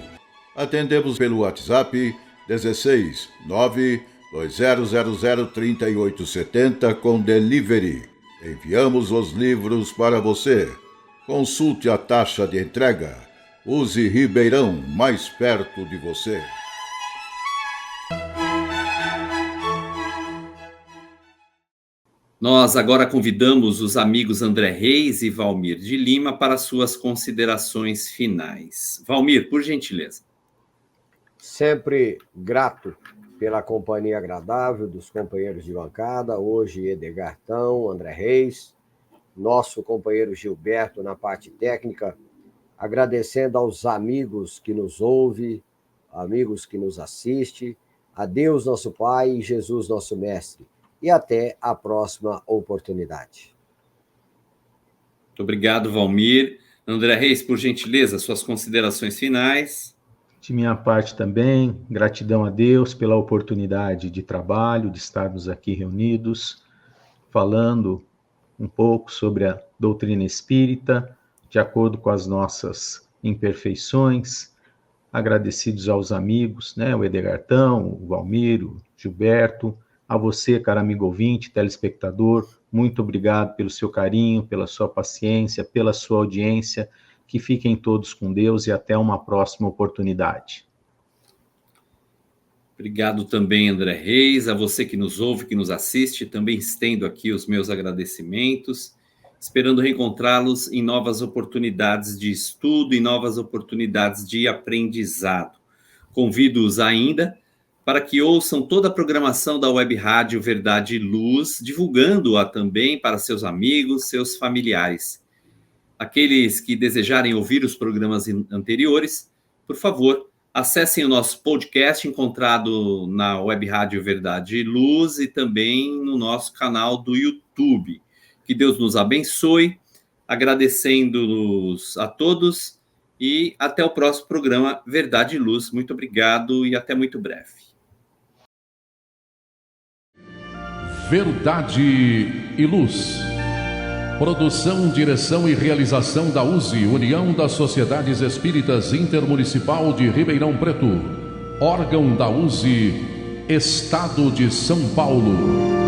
Atendemos pelo WhatsApp 16 920003870 com delivery. Enviamos os livros para você. Consulte a taxa de entrega. Use Ribeirão, mais perto de você. Nós agora convidamos os amigos André Reis e Valmir de Lima para suas considerações finais. Valmir, por gentileza. Sempre grato pela companhia agradável dos companheiros de bancada, hoje Edgartão, André Reis, nosso companheiro Gilberto na parte técnica, agradecendo aos amigos que nos ouvem, amigos que nos assistem, a Deus nosso Pai e Jesus nosso Mestre. E até a próxima oportunidade. Muito obrigado, Valmir. André Reis, por gentileza, suas considerações finais. De minha parte também, gratidão a Deus pela oportunidade de trabalho, de estarmos aqui reunidos, falando um pouco sobre a doutrina espírita, de acordo com as nossas imperfeições, agradecidos aos amigos, né, o Edgartão, o Valmir, o Gilberto, a você, caro amigo ouvinte, telespectador, muito obrigado pelo seu carinho, pela sua paciência, pela sua audiência, que fiquem todos com Deus e até uma próxima oportunidade. Obrigado também, André Reis, a você que nos ouve, que nos assiste, também estendo aqui os meus agradecimentos, esperando reencontrá-los em novas oportunidades de estudo e novas oportunidades de aprendizado. Convido-os ainda para que ouçam toda a programação da Web Rádio Verdade e Luz, divulgando-a também para seus amigos, seus familiares. Aqueles que desejarem ouvir os programas anteriores, por favor, acessem o nosso podcast encontrado na Web Rádio Verdade e Luz e também no nosso canal do YouTube. Que Deus nos abençoe, agradecendo-nos a todos e até o próximo programa Verdade e Luz. Muito obrigado e até muito breve. Verdade e Luz. Produção, direção e realização da USE, União das Sociedades Espíritas Intermunicipal de Ribeirão Preto. Órgão da USE, Estado de São Paulo.